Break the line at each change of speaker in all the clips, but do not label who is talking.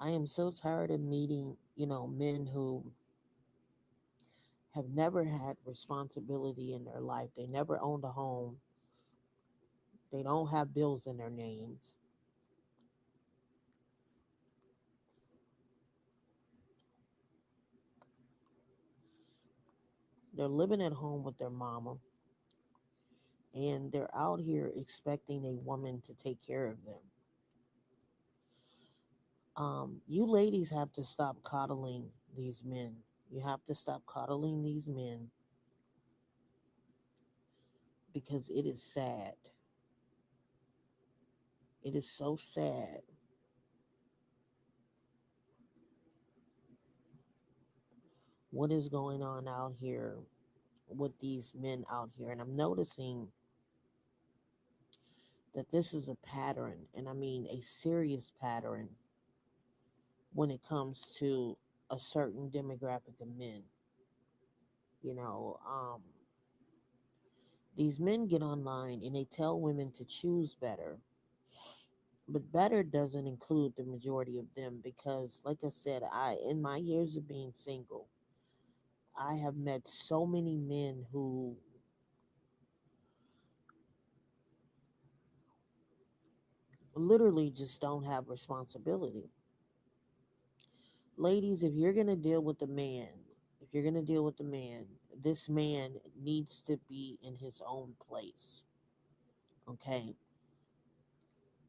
I am so tired of meeting, men who have never had responsibility in their life. They never owned a home. They don't have bills in their names. They're living at home with their mama, and they're out here expecting a woman to take care of them. You ladies have to stop coddling these men. You have to stop coddling these men because it is sad. It is so sad what is going on out here with these men out here. And I'm noticing that this is a pattern, and I mean a serious pattern when it comes to a certain demographic of men. You know, these men get online and they tell women to choose better, but better doesn't include the majority of them because, like I said, in my years of being single, I have met so many men who literally just don't have responsibility. Ladies, if you're going to deal with a man, if you're going to deal with a man, this man needs to be in his own place. Okay?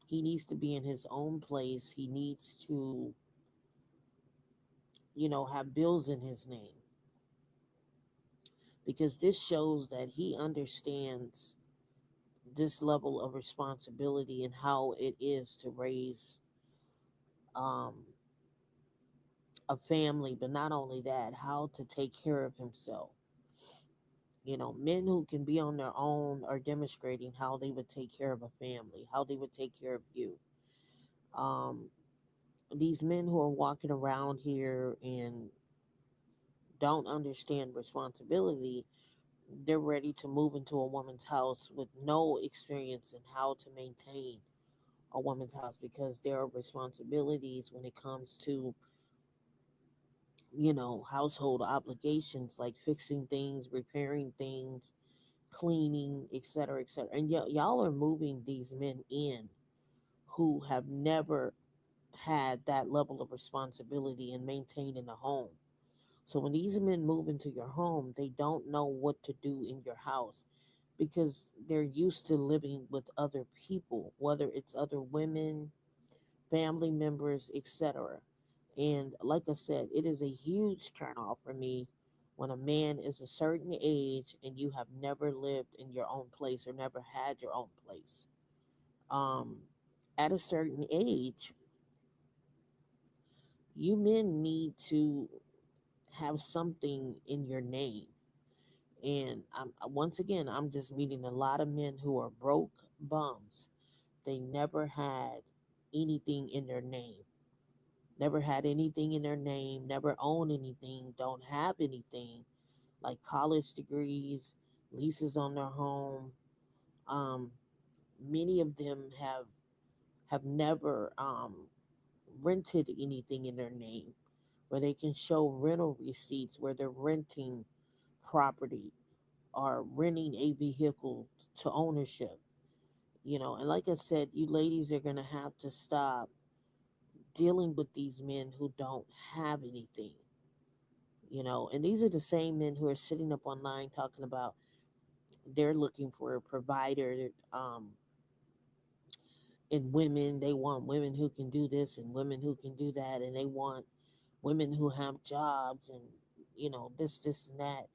He needs to be in his own place. He needs to, have bills in his name because this shows that he understands this level of responsibility and how it is to raise um, a family, but not only that, how to take care of himself. Men who can be on their own are demonstrating how they would take care of a family, how they would take care of you. Um, these men who are walking around here and don't understand responsibility, they're ready to move into a woman's house with no experience in how to maintain a woman's house because there are responsibilities when it comes to, household obligations like fixing things, repairing things, cleaning, etc., etc. And y'all are moving these men in who have never had that level of responsibility in maintaining a home. So when these men move into your home, they don't know what to do in your house because they're used to living with other people, whether it's other women, family members, etc. And like I said, it is a huge turnoff for me when a man is a certain age and you have never lived in your own place or never had your own place. Um, at a certain age, you men need to have something in your name. And once again, I'm just meeting a lot of men who are broke bums. They never had anything in their name. Never had anything in their name, never own anything, don't have anything like college degrees, leases on their home. Um, Many of them have never rented anything in their name where they can show rental receipts where they're renting property or renting a vehicle to ownership. And like I said, you ladies are going to have to stop dealing with these men who don't have anything. And these are the same men who are sitting up online talking about they're looking for a provider, and women, they want women who can do this and women who can do that, and they want women who have jobs and this and that.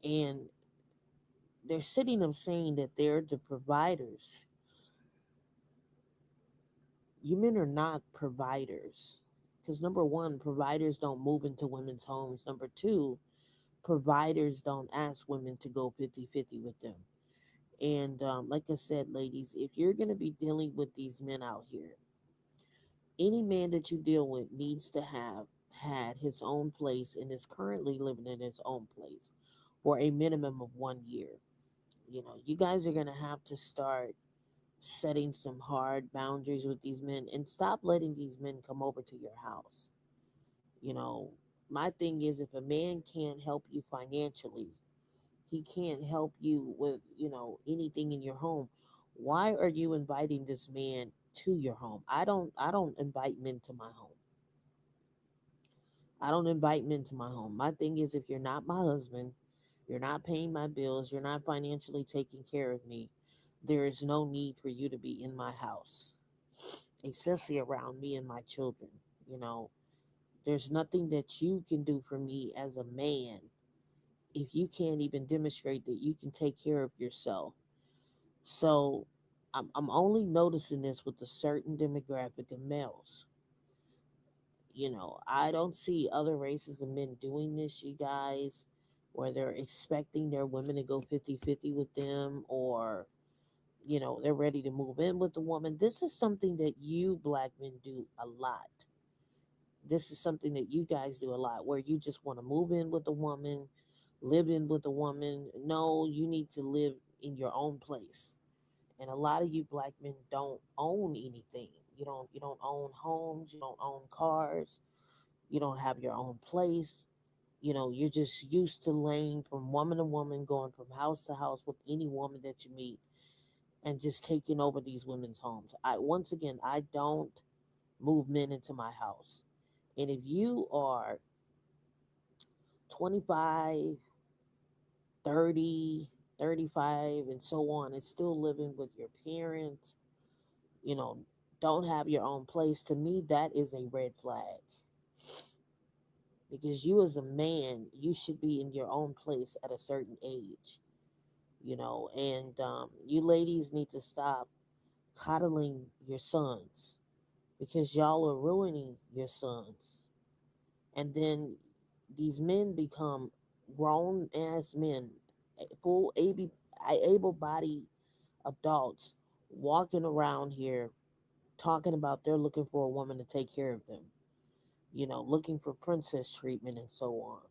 And they're sitting up saying that they're the providers. You men are not providers because number one, providers don't move into women's homes. Number two, providers don't ask women to go 50-50 with them. And like I said, ladies, if you're going to be dealing with these men out here, any man that you deal with needs to have had his own place and is currently living in his own place for a minimum of 1 year. You guys are going to have to start setting some hard boundaries with these men, and stop letting these men come over to your house. You know, my thing is, if a man can't help you financially, he can't help you with, anything in your home, why are you inviting this man to your home? I don't invite men to my home. I don't invite men to my home. My thing is, if you're not my husband, you're not paying my bills, you're not financially taking care of me, there is no need for you to be in my house, especially around me and my children. You know, there's nothing that you can do for me as a man if you can't even demonstrate that you can take care of yourself. So I'm only noticing this with a certain demographic of males. I don't see other races of men doing this, you guys, where they're expecting their women to go 50-50 with them, or, they're ready to move in with the woman. This is something that you black men do a lot. This is something that you guys do a lot, where you just want to move in with a woman, live in with a woman. No, you need to live in your own place. And a lot of you black men don't own anything. You don't own homes, you don't own cars, you don't have your own place. You're just used to laying from woman to woman, going from house to house with any woman that you meet, and just taking over these women's homes. Once again, I don't move men into my house. And if you are 25, 30, 35, and so on, and still living with your parents, you know, don't have your own place, to me, that is a red flag. Because you, as a man, you should be in your own place at a certain age, and you ladies need to stop coddling your sons, because y'all are ruining your sons. And then these men become grown ass men, full able bodied adults, walking around here talking about they're looking for a woman to take care of them, looking for princess treatment and so on.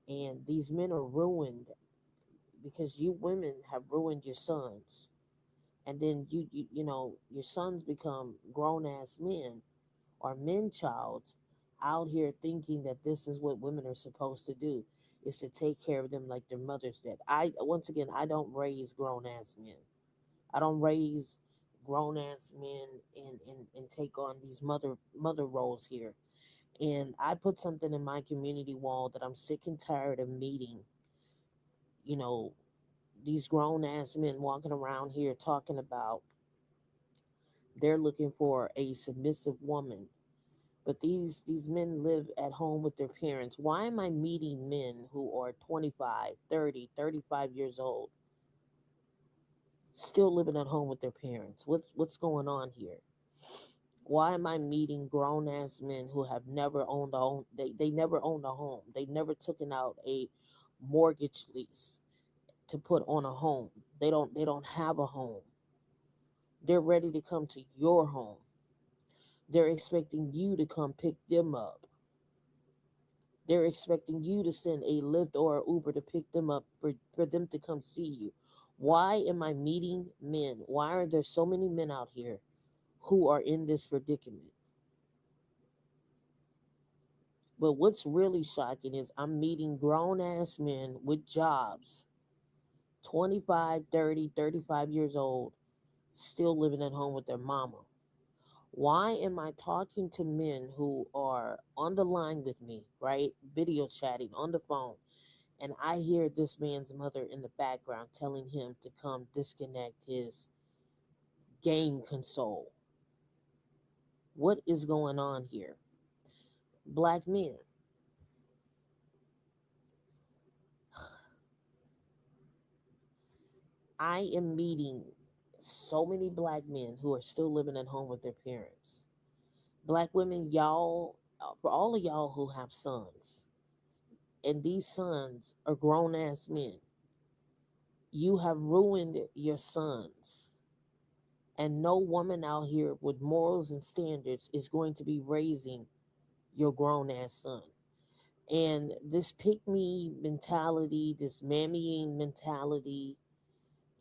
And these men are ruined because you women have ruined your sons. And then your sons become grown ass men, or men childs, out here thinking that this is what women are supposed to do, is to take care of them like their mothers did. Once again, I don't raise grown ass men. I don't raise grown ass men and take on these mother roles here. And I put something in my community wall that I'm sick and tired of meeting, you know, these grown ass men walking around here talking about they're looking for a submissive woman. But these men live at home with their parents. Why am I meeting men who are 25, 30, 35 years old, still living at home with their parents? What's going on here? Why am I meeting grown ass men who have never owned a home? They never owned a home. They never taken out a mortgage lease to put on a home. They don't have a home. They're ready to come to your home. They're expecting you to come pick them up. They're expecting you to send a Lyft or a Uber to pick them up for them to come see you. Why am I meeting men? Why are there so many men out here who are in this predicament? But what's really shocking is I'm meeting grown ass men with jobs, 25, 30, 35 years old, still living at home with their mama. Why am I talking to men who are on the line with me, right? Video chatting on the phone, and I hear this man's mother in the background telling him to come disconnect his game console? What is going on here? Black men, I am meeting so many black men who are still living at home with their parents. Black women, y'all, for all of y'all who have sons, and these sons are grown ass men, you have ruined your sons. And no woman out here with morals and standards is going to be raising your grown ass son. And this pick me mentality, this mammying mentality,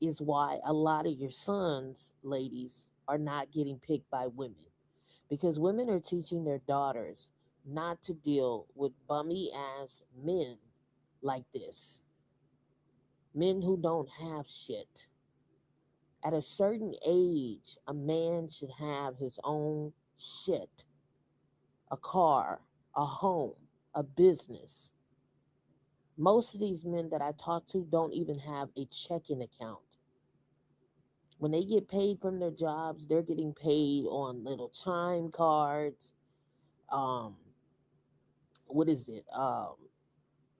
is why a lot of your sons, ladies, are not getting picked by women, because women are teaching their daughters not to deal with bummy ass men like this, men who don't have shit. At a certain age, a man should have his own shit, a car, a home, a business. Most of these men that I talk to don't even have a checking account. When they get paid from their jobs, they're getting paid on little chime cards. Um, what is it?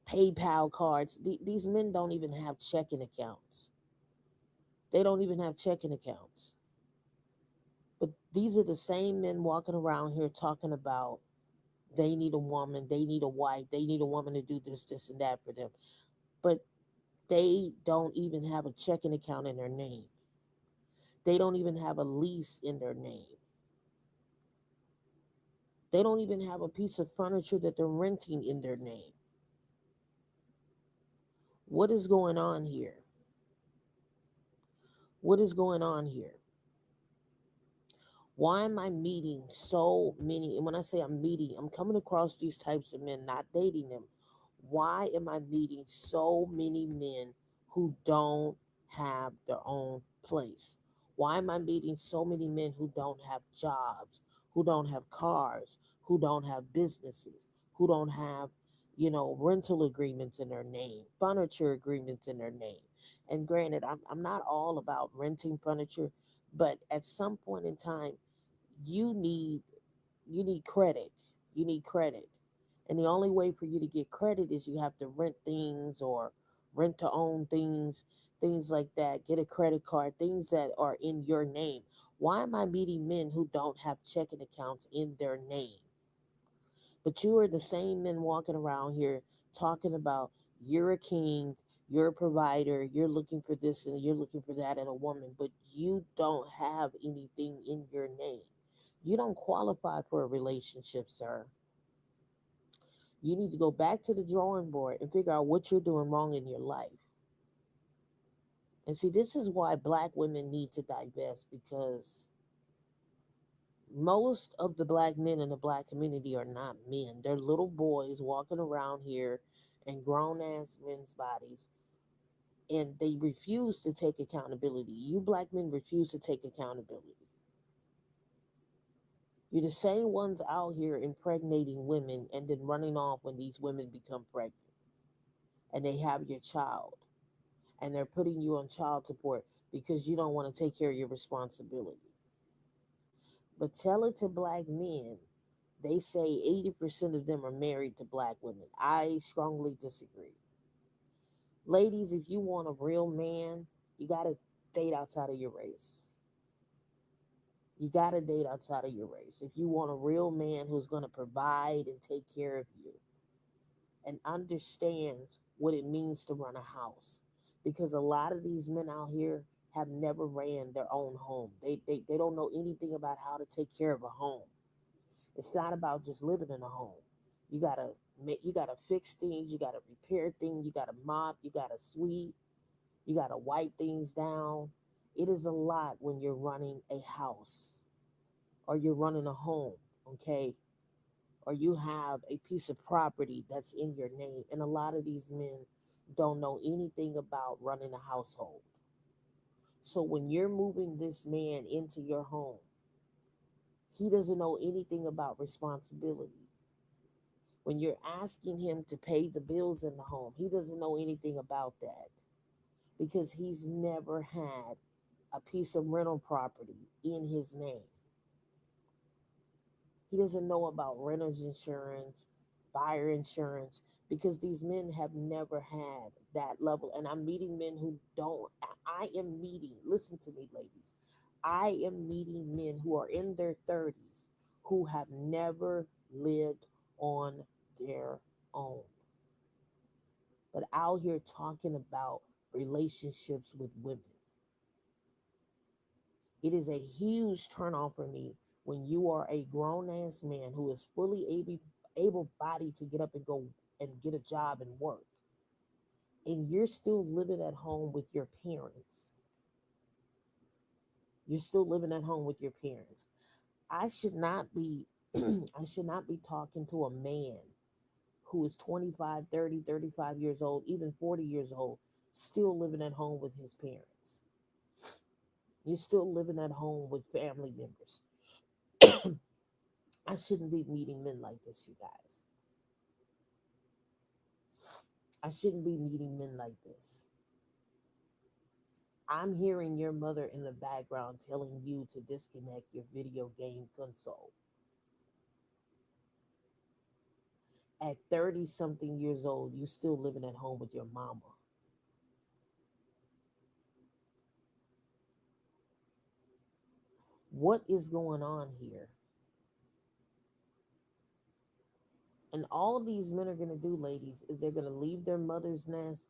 PayPal cards. These men don't even have checking accounts. They don't even have checking accounts. But these are the same men walking around here talking about they need a woman, they need a wife, they need a woman to do this, this, and that for them. But they don't even have a checking account in their name. They don't even have a lease in their name. They don't even have a piece of furniture that they're renting in their name. What is going on here? What is going on here? Why am I meeting so many? And when I say I'm meeting, I'm coming across these types of men, not dating them. Why am I meeting so many men who don't have their own place? Why am I meeting so many men who don't have jobs, who don't have cars, who don't have businesses, who don't have, rental agreements in their name, furniture agreements in their name? And granted, I'm not all about renting furniture, but at some point in time, you need you need credit. You need credit. And the only way for you to get credit is you have to rent things or rent to own things, things like that, get a credit card, things that are in your name. Why am I meeting men who don't have checking accounts in their name? But you are the same men walking around here talking about you're a king, you're a provider, you're looking for this and you're looking for that in a woman, but you don't have anything in your name. You don't qualify for a relationship, sir. You need to go back to the drawing board and figure out what you're doing wrong in your life. And see, this is why black women need to divest, because most of the black men in the black community are not men. They're little boys walking around here in grown ass men's bodies, and they refuse to take accountability. You black men refuse to take accountability. You're the same ones out here impregnating women and then running off when these women become pregnant and they have your child, and they're putting you on child support because you don't want to take care of your responsibility. But tell it to black men. They say 80% of them are married to black women. I strongly disagree. Ladies, if you want a real man, you got to date outside of your race. You got to date outside of your race. If you want a real man who's going to provide and take care of you and understands what it means to run a house. Because a lot of these men out here have never ran their own home. They don't know anything about how to take care of a home. It's not about just living in a home. You gotta you gotta fix things, you gotta repair things, you gotta mop, you gotta sweep, you gotta wipe things down. It is a lot when you're running a house or you're running a home, okay? Or you have a piece of property that's in your name. And a lot of these men don't know anything about running a household. So when you're moving this man into your home, he doesn't know anything about responsibility. When you're asking him to pay the bills in the home, he doesn't know anything about that because he's never had a piece of rental property in his name. He doesn't know about renter's insurance, fire insurance, because these men have never had that level. And I'm meeting men who don't. I am meeting, listen to me, ladies. I am meeting men who are in their 30s who have never lived on their own, but out here talking about relationships with women. It is a huge turnoff for me when you are a grown ass man who is fully able bodied to get up and go and get a job and work, and you're still living at home with your parents. You're still living at home with your parents. I should not be I should not be talking to a man who is 25, 30, 35 years old, even 40 years old, still living at home with his parents. You're still living at home with family members. I shouldn't be meeting men like this, you guys. I shouldn't be meeting men like this. I'm hearing your mother in the background telling you to disconnect your video game console. At 30 something years old, you still living at home with your mama. What is going on here? And all these men are going to do, ladies, is they're going to leave their mother's nest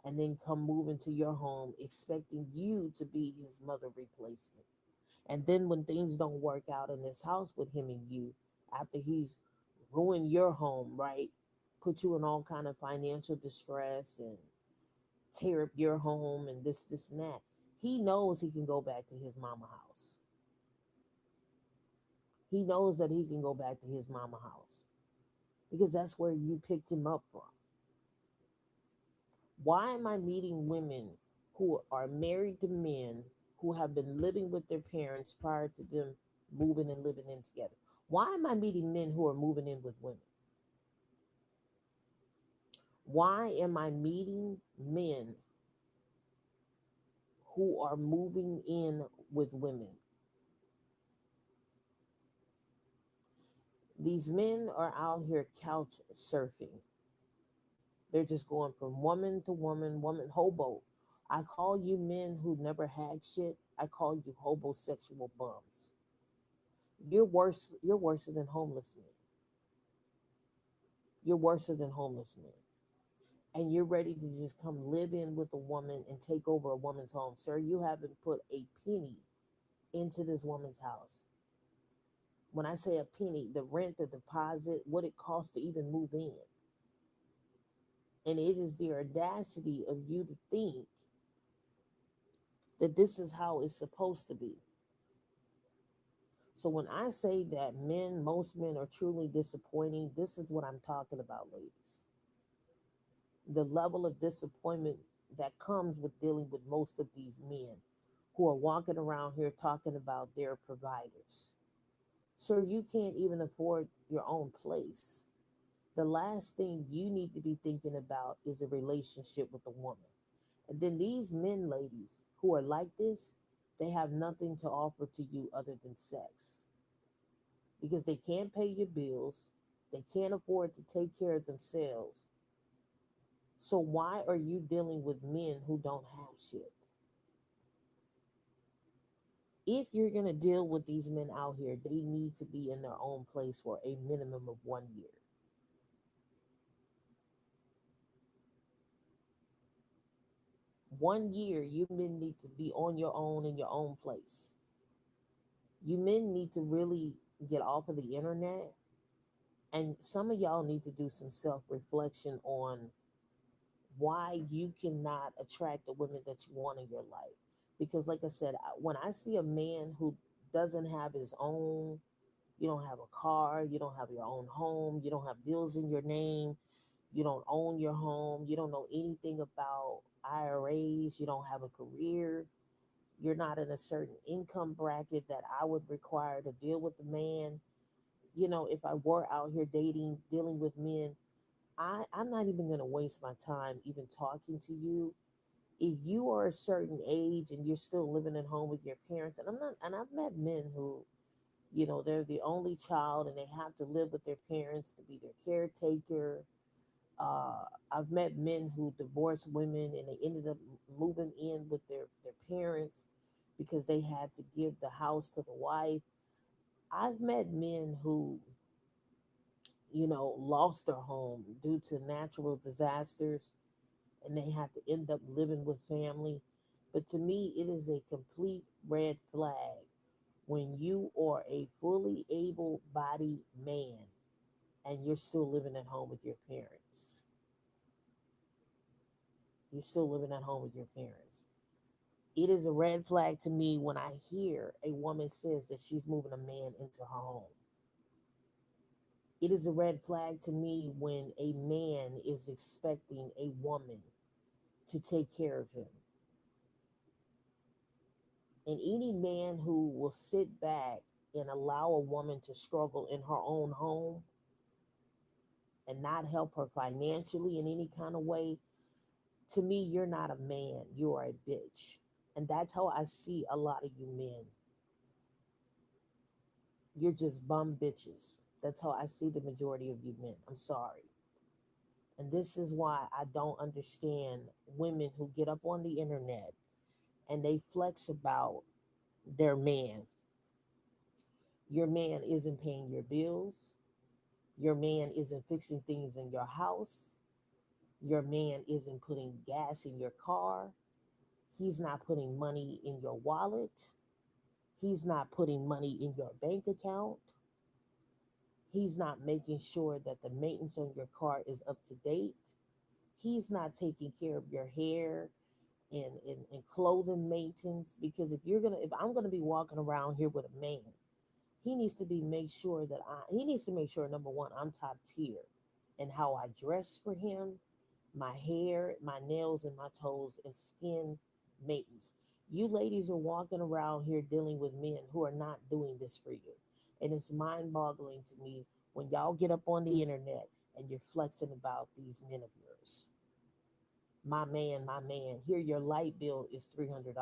and then come move into your home expecting you to be his mother replacement. And then when things don't work out in this house with him and you, after he's ruined your home, right? Put you in all kind of financial distress and tear up your home and this, and that. He knows he can go back to his mama house. He knows that he can go back to his mama house because that's where you picked him up from. Why am I meeting women who are married to men who have been living with their parents prior to them moving and living in together? Why am I meeting men who are moving in with women? Why am I meeting men who are moving in with women? These men are out here couch surfing. They're just going from woman to woman, woman hobo. I call you men who never had shit. I call you hobosexual bums. You're worse. You're worse than homeless men. You're worse than homeless men. And you're ready to just come live in with a woman and take over a woman's home. Sir, you haven't put a penny into this woman's house. When I say a penny, the rent, the deposit, what it costs to even move in. And it is the audacity of you to think that this is how it's supposed to be. So when I say that men, most men are truly disappointing, this is what I'm talking about, ladies. The level of disappointment that comes with dealing with most of these men who are walking around here talking about their providers. So you can't even afford your own place. The last thing you need to be thinking about is a relationship with a woman. And then these men, ladies, who are like this, they have nothing to offer to you other than sex because they can't pay your bills, they can't afford to take care of themselves. So why are you dealing with men who don't have shit? If you're going to deal with these men out here, they need to be in their own place for a minimum of 1 year. 1 year, you men need to be on your own in your own place. You men need to really get off of the internet. And some of y'all need to do some self reflection on why you cannot attract the women that you want in your life. Because, like I said, when I see a man who doesn't have his own, you don't have a car, you don't have your own home, you don't have bills in your name, you don't own your home, you don't know anything about IRAs, you don't have a career, you're not in a certain income bracket that I would require to deal with the man. You know, if I were out here dating, dealing with men, I'm not even going to waste my time even talking to you. If you are a certain age and you're still living at home with your parents, and I'm not, and I've met men who, you know, they're the only child and they have to live with their parents to be their caretaker. Uh, I've met men who divorced women and they ended up moving in with their parents because they had to give the house to the wife. I've met men who, you know, lost their home due to natural disasters and they had to end up living with family. But to me, it is a complete red flag when you are a fully able bodied man and you're still living at home with your parents. You're still living at home with your parents. It is a red flag to me when I hear a woman says that she's moving a man into her home. It is a red flag to me when a man is expecting a woman to take care of him. And any man who will sit back and allow a woman to struggle in her own home and not help her financially in any kind of way, to me, you're not a man. You are a bitch. And that's how I see a lot of you men. You're just bum bitches. That's how I see the majority of you men. I'm sorry. And this is why I don't understand women who get up on the internet and they flex about their man. Your man isn't paying your bills. Your man isn't fixing things in your house. Your man isn't putting gas in your car. He's not putting money in your wallet. He's not putting money in your bank account. He's not making sure that the maintenance on your car is up to date. He's not taking care of your hair and clothing maintenance. Because if I'm gonna be walking around here with a man, he needs to be make sure that he needs to make sure, number one, I'm top tier and how I dress for him, my hair, my nails, and my toes, and skin maintenance. You ladies are walking around here dealing with men who are not doing this for you. And it's mind boggling to me when y'all get up on the internet and you're flexing about these men of yours. My man, here your light bill is $300.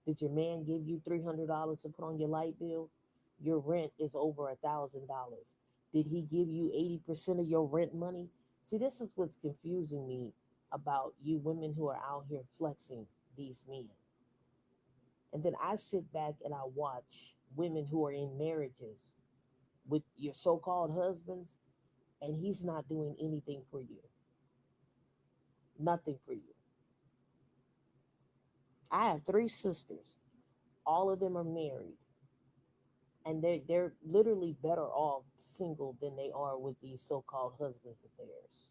Did your man give you $300 to put on your light bill? Your rent is over $1,000. Did he give you 80% of your rent money? See, this is what's confusing me about you women who are out here flexing these men. And then I sit back and I watch women who are in marriages with your so called husbands, and he's not doing anything for you, nothing for you. I have three sisters. All of them are married, and they're literally better off single than they are with these so-called husbands of theirs.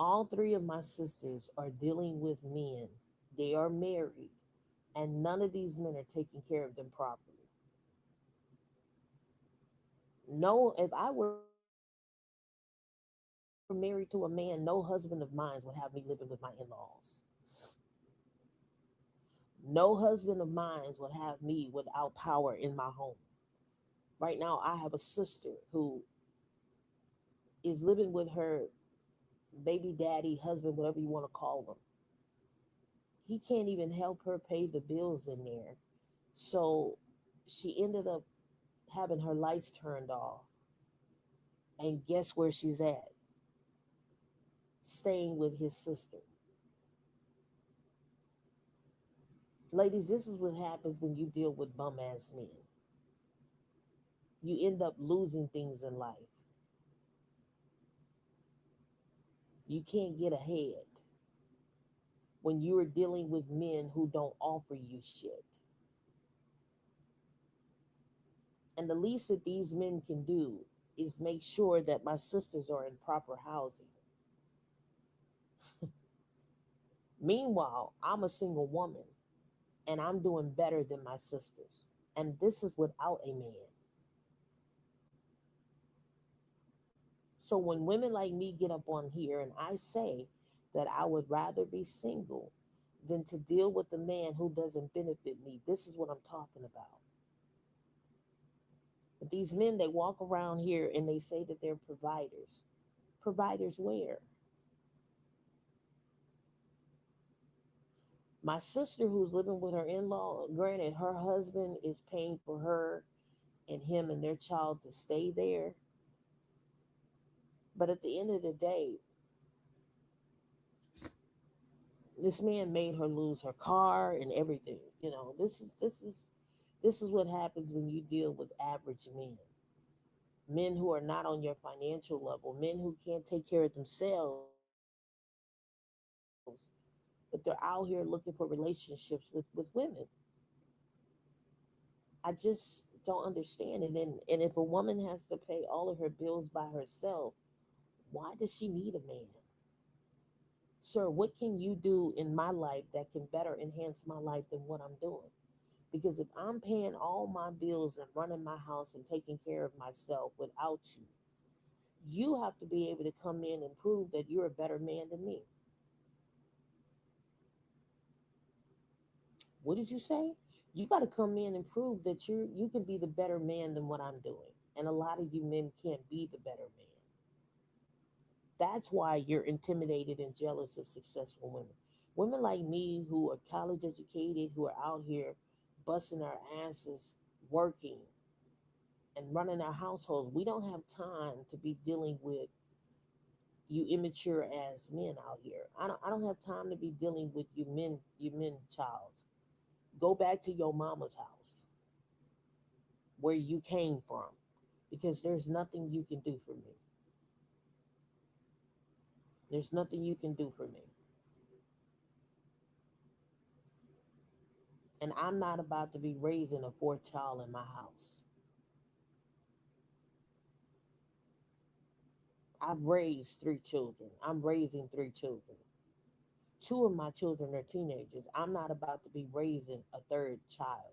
All three of my sisters are dealing with men. They are married, and none of these men are taking care of them properly. No, if I were married to a man, no husband of mine would have me living with my in-laws. No husband of mine would have me without power in my home. Right now, I have a sister who is living with her baby daddy, husband, whatever you want to call them. He can't even help her pay the bills in there. So she ended up having her lights turned off. And guess where she's at? Staying with his sister. Ladies, this is what happens when you deal with bum ass men. You end up losing things in life. You can't get ahead when you're dealing with men who don't offer you shit. And the least that these men can do is make sure that my sisters are in proper housing. Meanwhile, I'm a single woman and I'm doing better than my sisters. And this is without a man. So when women like me get up on here and I say that I would rather be single than to deal with a man who doesn't benefit me, this is what I'm talking about. But these men, they walk around here and they say that they're providers. Providers where? My sister, who's living with her in law, granted, her husband is paying for her and him and their child to stay there. But at the end of the day, this man made her lose her car and everything. This is what happens when you deal with average men. Men who are not on your financial level, men who can't take care of themselves, but they're out here looking for relationships with women. I just don't understand it. And if a woman has to pay all of her bills by herself, why does she need a man? Sir, what can you do in my life that can better enhance my life than what I'm doing? Because if I'm paying all my bills and running my house and taking care of myself without you, you have to be able to come in and prove that you're a better man than me. What did you say? You got to come in and prove that you can be the better man than what I'm doing. And a lot of you men can't be the better man. That's why you're intimidated and jealous of successful women. Women like me who are college educated, who are out here busting our asses, working and running our households, we don't have time to be dealing with you immature as men out here. I don't have time to be dealing with you men child. Go back to your mama's house where you came from because there's nothing you can do for me. There's nothing you can do for me. And I'm not about to be raising a fourth child in my house. I've raised three children. I'm raising three children. Two of my children are teenagers. I'm not about to be raising a third child.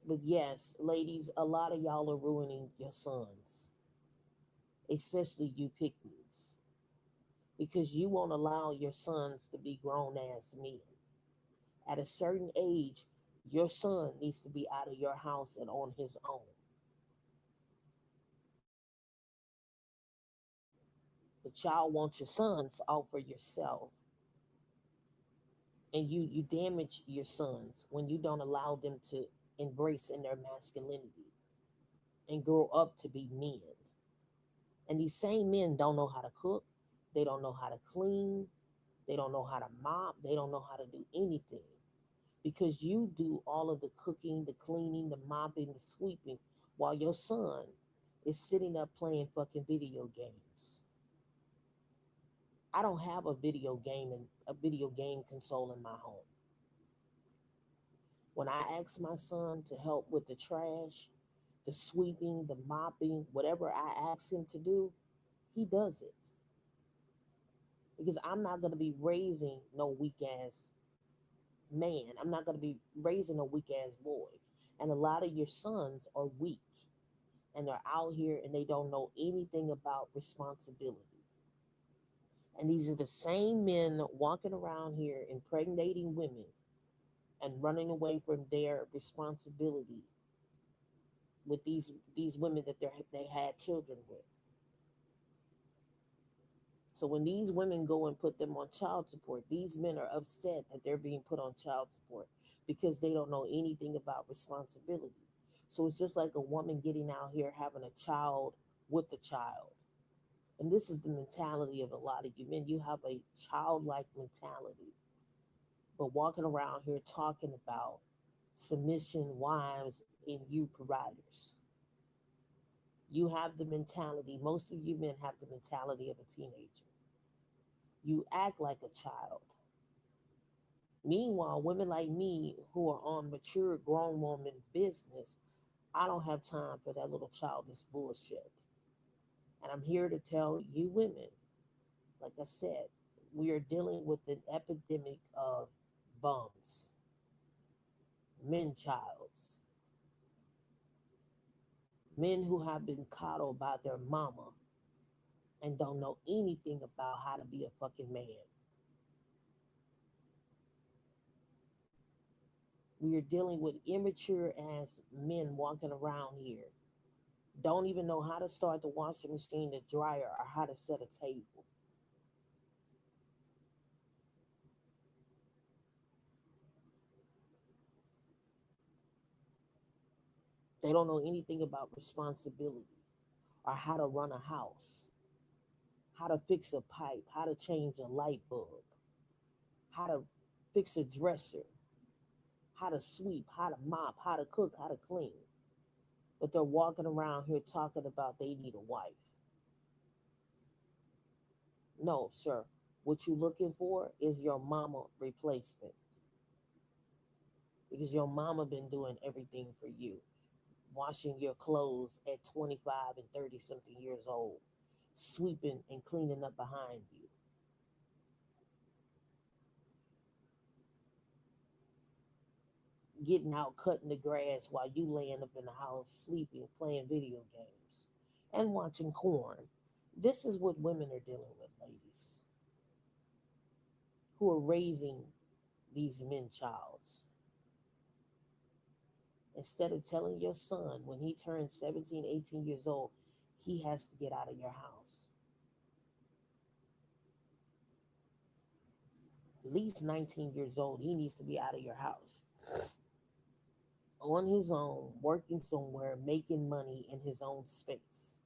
But yes, ladies, a lot of y'all are ruining your sons, especially you pick because you won't allow your sons to be grown ass men. At a certain age, your son needs to be out of your house and on his own. But y'all want your sons all for yourself. And you damage your sons when you don't allow them to embrace in their masculinity and grow up to be men. And these same men don't know how to cook, they don't know how to clean, they don't know how to mop, they don't know how to do anything because you do all of the cooking, the cleaning, the mopping, the sweeping, while your son is sitting up playing fucking video games. I don't have a video game console in my home. When I ask my son to help with the trash, the sweeping, the mopping, whatever I ask him to do, he does it. Because I'm not going to be raising no weak ass man. I'm not going to be raising a weak ass boy. And a lot of your sons are weak and they're out here and they don't know anything about responsibility. And these are the same men walking around here impregnating women and running away from their responsibility with these women that they had children with. So when these women go and put them on child support, these men are upset that they're being put on child support because they don't know anything about responsibility. So it's just like a woman getting out here having a child with a child. And this is the mentality of a lot of you men. You have a childlike mentality, but walking around here talking about submission wives and you providers. You have the mentality, most of you men have the mentality of a teenager. You act like a child. Meanwhile, women like me who are on mature grown woman business, I don't have time for that little childish bullshit. And I'm here to tell you women, like I said, we are dealing with an epidemic of bums, men childs, men who have been coddled by their mama and don't know anything about how to be a fucking man. We are dealing with immature ass men walking around here. Don't even know how to start the washing machine, the dryer, or how to set a table. They don't know anything about responsibility or how to run a house, how to fix a pipe, how to change a light bulb, how to fix a dresser, how to sweep, how to mop, how to cook, how to clean. But they're walking around here talking about they need a wife. No, sir. What you're looking for is your mama replacement because your mama been doing everything for you, washing your clothes at 25 and 30 something years old, sweeping and cleaning up behind you, getting out cutting the grass while you laying up in the house sleeping, playing video games, and watching corn. This is what women are dealing with, ladies, who are raising these men childs. Instead of telling your son when he turns 17, 18 years old, he has to get out of your house. At least 19 years old, he needs to be out of your house on his own, working somewhere, making money in his own space.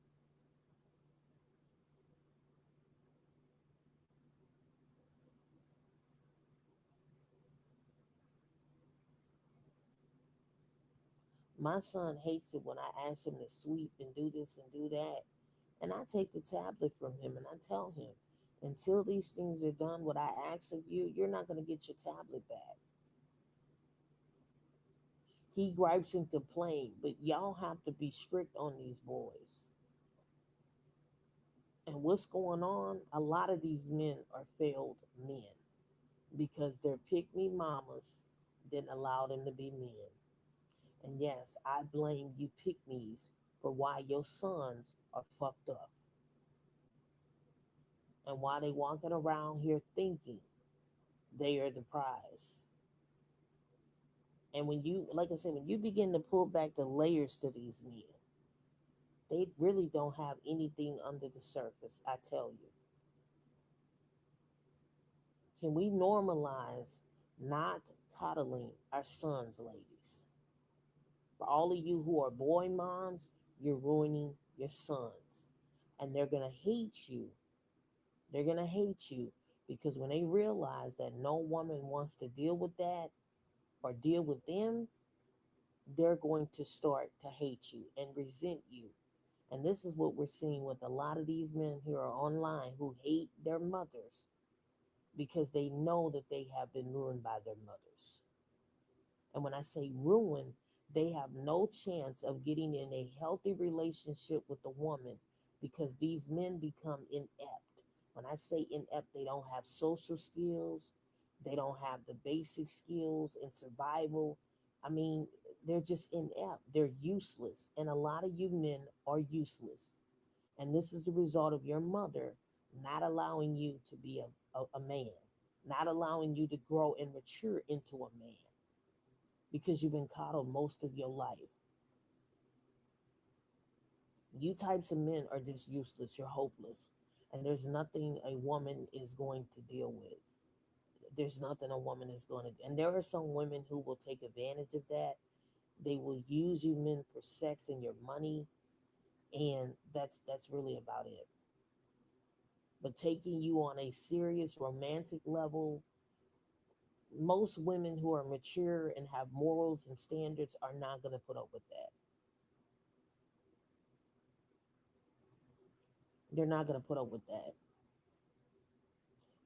My son hates it when I ask him to sweep and do this and do that. And I take the tablet from him and I tell him, until these things are done, what I ask of you, you're not going to get your tablet back. He gripes and complains, but y'all have to be strict on these boys. And what's going on? A lot of these men are failed men because their pick me mamas didn't allow them to be men. And yes, I blame you pick me's for why your sons are fucked up and why they walking around here thinking they are the prize. And when you, like I said, when you begin to pull back the layers to these men, they really don't have anything under the surface, I tell you. Can we normalize not coddling our sons, ladies? For all of you who are boy moms, you're ruining your sons. And they're going to hate you. They're going to hate you because when they realize that no woman wants to deal with that or deal with them, they're going to start to hate you and resent you. And this is what we're seeing with a lot of these men who are online who hate their mothers because they know that they have been ruined by their mothers. And when I say ruined, they have no chance of getting in a healthy relationship with a woman because these men become inept. When I say inept, they don't have social skills, they don't have the basic skills in survival. I mean, they're just inept, they're useless. And a lot of you men are useless. And this is the result of your mother not allowing you to be a man, not allowing you to grow and mature into a man because you've been coddled most of your life. You types of men are just useless. You're hopeless. And there's nothing a woman is going to deal with. There's nothing a woman is going to. And there are some women who will take advantage of that. They will use you men for sex and your money. And that's really about it. But taking you on a serious romantic level, most women who are mature and have morals and standards are not going to put up with that. They're not going to put up with that.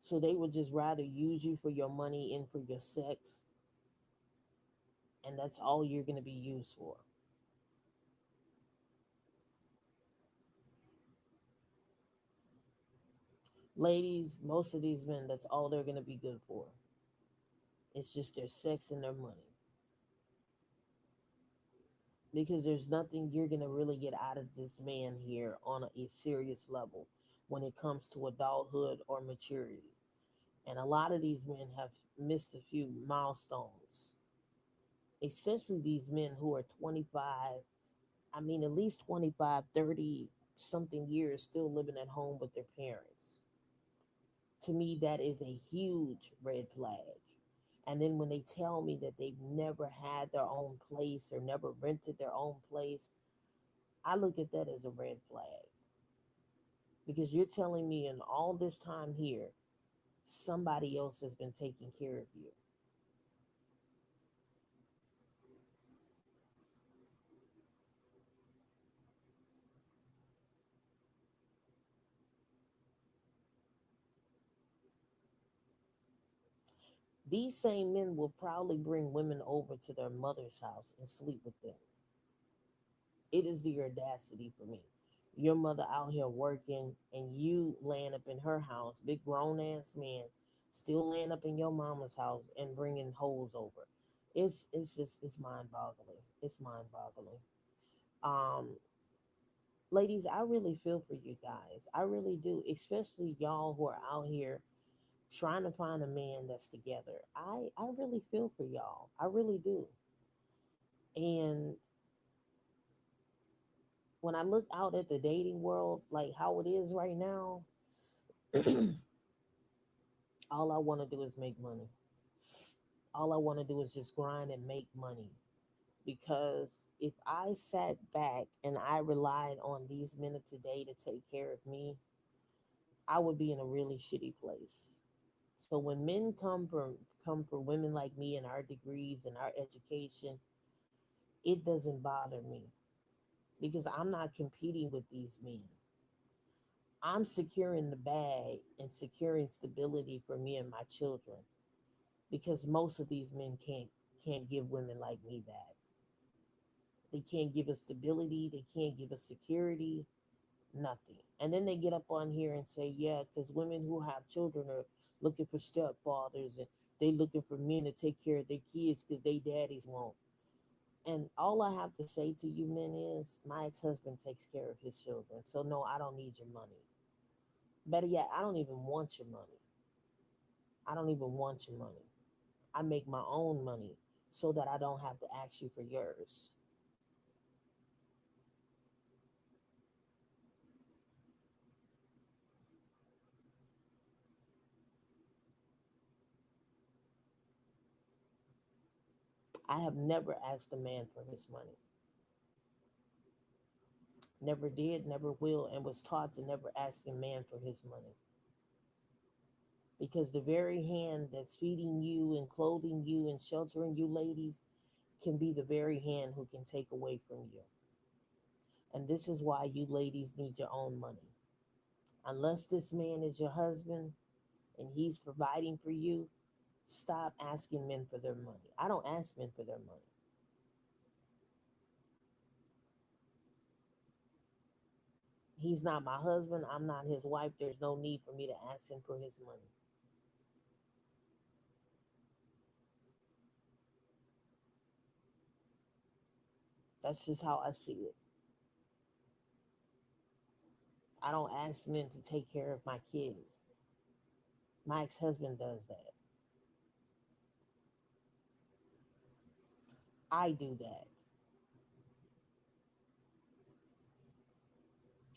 So they would just rather use you for your money and for your sex, and that's all you're going to be used for. Ladies, most of these men, that's all they're going to be good for. It's just their sex and their money. Because there's nothing you're going to really get out of this man here on a serious level when it comes to adulthood or maturity. And a lot of these men have missed a few milestones, especially these men who are 25. I mean, at least 25, 30 something years still living at home with their parents. To me, that is a huge red flag. And then when they tell me that they've never had their own place or never rented their own place, I look at that as a red flag because you're telling me in all this time here, somebody else has been taking care of you. These same men will probably bring women over to their mother's house and sleep with them. It is the audacity for me. Your mother out here working and you laying up in her house, big grown ass man, still laying up in your mama's house and bringing hoes over. It's mind boggling. It's mind boggling. Um, Ladies, I really feel for you guys. I really do, especially y'all who are out here trying to find a man that's together. I really feel for y'all. I really do. And when I look out at the dating world, like how it is right now, all I want to do is make money. All I want to do is just grind and make money. Because if I sat back and I relied on these men of today to take care of me, I would be in a really shitty place. So when men come for women like me and our degrees and our education, it doesn't bother me because I'm not competing with these men. I'm securing the bag and securing stability for me and my children because most of these men can't give women like me that. They can't give us stability, they can't give us security, nothing. And then they get up on here and say, yeah, because women who have children are looking for stepfathers and they looking for men to take care of their kids because they daddies won't. And all I have to say to you men is my ex-husband takes care of his children. So no, I don't need your money. Better yet, I don't even want your money. I don't even want your money. I make my own money so that I don't have to ask you for yours. I have never asked a man for his money. Never did, never will, and was taught to never ask a man for his money. Because the very hand that's feeding you and clothing you and sheltering you, ladies, can be the very hand who can take away from you. And this is why you ladies need your own money. Unless this man is your husband and he's providing for you, stop asking men for their money. I don't ask men for their money. He's not my husband. I'm not his wife. There's no need for me to ask him for his money. That's just how I see it. I don't ask men to take care of my kids. My ex husband does that. I do that.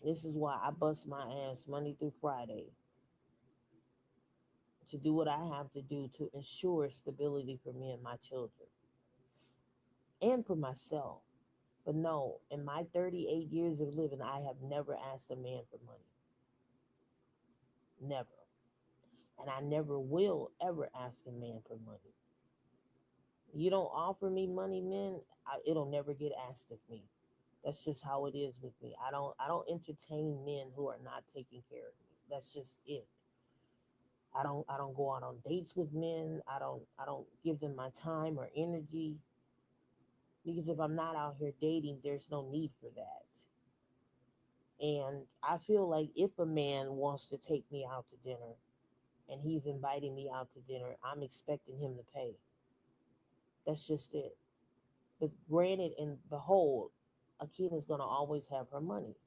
This is why I bust my ass Monday through Friday to do what I have to do to ensure stability for me and my children and for myself. But no, in my 38 years of living, I have never asked a man for money. Never. And I never will ever ask a man for money. You don't offer me money, men, it'll never get asked of me. That's just how it is with me. I don't entertain men who are not taking care of me. That's just it. I don't go out on dates with men. I don't give them my time or energy because if I'm not out here dating, there's no need for that. And I feel like if a man wants to take me out to dinner and he's inviting me out to dinner, I'm expecting him to pay. That's just it. But granted and behold, Akina's gonna always have her money.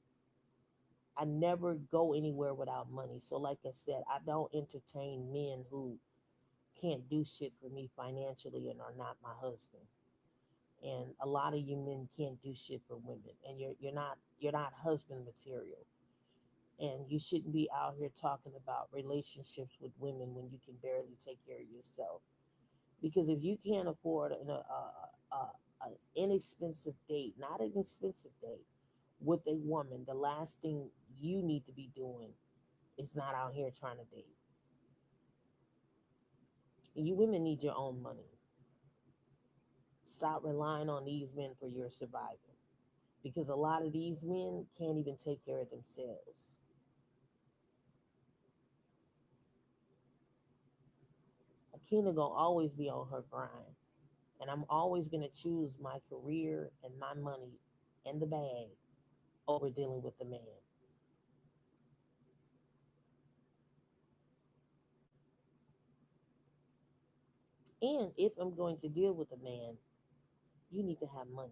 I never go anywhere without money. So like I said, I don't entertain men who can't do shit for me financially and are not my husband. And a lot of you men can't do shit for women. And you're not husband material. And you shouldn't be out here talking about relationships with women when you can barely take care of yourself. Because if you can't afford an inexpensive date, not an expensive date, with a woman, the last thing you need to be doing is not out here trying to date. You women need your own money. Stop relying on these men for your survival. Because a lot of these men can't even take care of themselves. Akina gonna always be on her grind. And I'm always gonna choose my career and my money and the bag over dealing with the man. And if I'm going to deal with a man, you need to have money.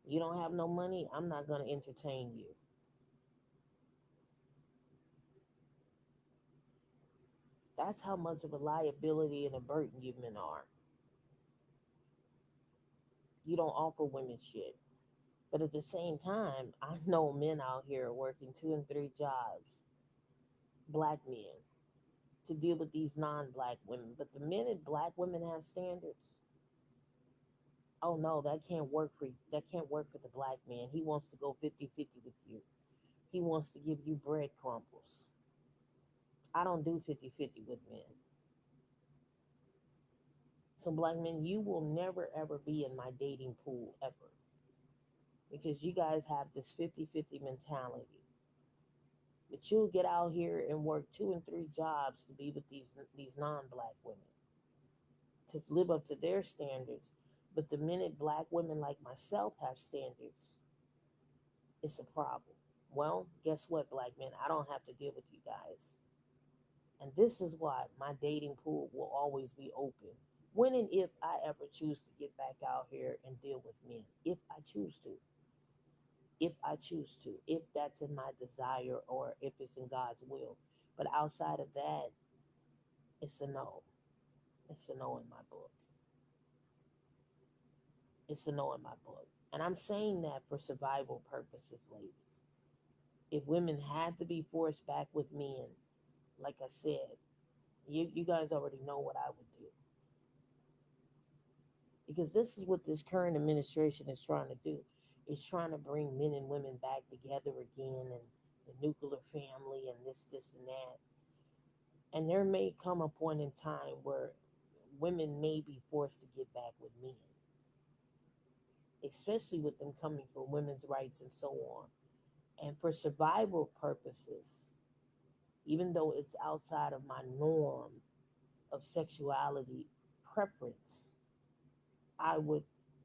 You don't have no money, I'm not going to entertain you. That's how much of a liability and a burden you men are. You don't offer women shit. But at the same time, I know men out here working two and three jobs, black men, to deal with these non-black women. But the minute black women have standards, oh no, that can't work for the black man. He wants to go 50-50 with you. He wants to give you bread crumbles. I don't do 50-50 with men. So black men, you will never ever be in my dating pool ever, because you guys have this 50-50 mentality. But you'll get out here and work two and three jobs to be with these non-black women, to live up to their standards. But the minute black women like myself have standards, it's a problem. Well, guess what, black men? I don't have to deal with you guys. And this is why my dating pool will always be open. When and if I ever choose to get back out here and deal with men, if I choose to, if I choose to, if that's in my desire or if it's in God's will. But outside of that, it's a no. It's a no in my book. It's a no in my book. And I'm saying that for survival purposes, ladies. If women had to be forced back with men, like I said, you guys already know what I would do. Because this is what this current administration is trying to do. It's trying to bring men and women back together again, and the nuclear family and this and that. And there may come a point in time where women may be forced to get back with men, especially with them coming for women's rights and so on. And for survival purposes, even though it's outside of my norm of sexuality preference, I would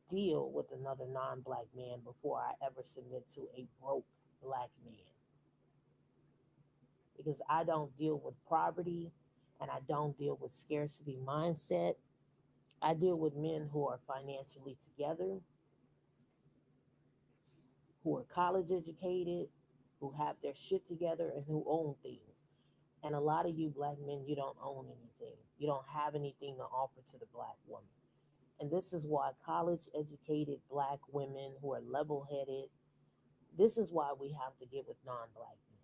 deal with another non black man before I ever submit to a broke black man. Because I don't deal with poverty and I don't deal with scarcity mindset. I deal with men who are financially together, who are college educated, who have their shit together, and who own things. And a lot of you black men, you don't own anything. You don't have anything to offer to the black woman. And this is why college educated black women who are level headed, this is why we have to get with non black men.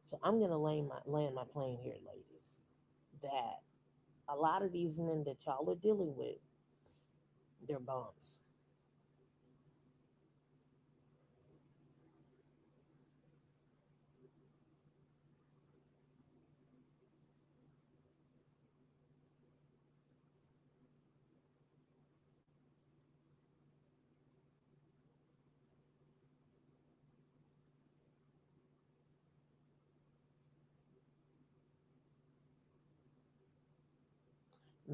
So I'm going to land my plane here, ladies, that a lot of these men that y'all are dealing with, they're bums.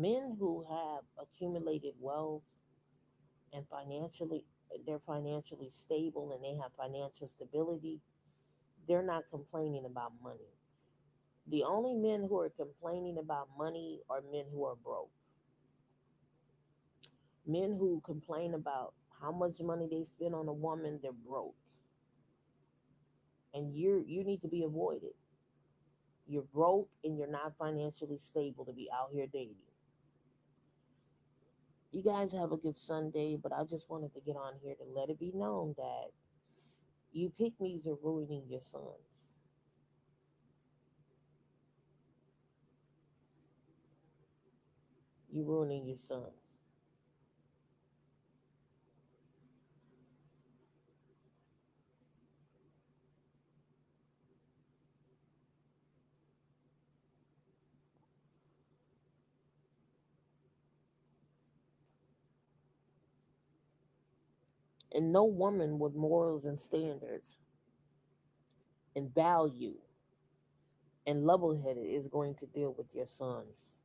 Men who have accumulated wealth and they're financially stable and they have financial stability, they're not complaining about money. The only men who are complaining about money are men who are broke. Men who complain about how much money they spend on a woman, they're broke. And you need to be avoided. You're broke and you're not financially stable to be out here dating. You guys have a good Sunday, but I just wanted to get on here to let it be known that you pick me's are ruining your sons. You're ruining your sons. And no woman with morals and standards and value and level headed is going to deal with your sons.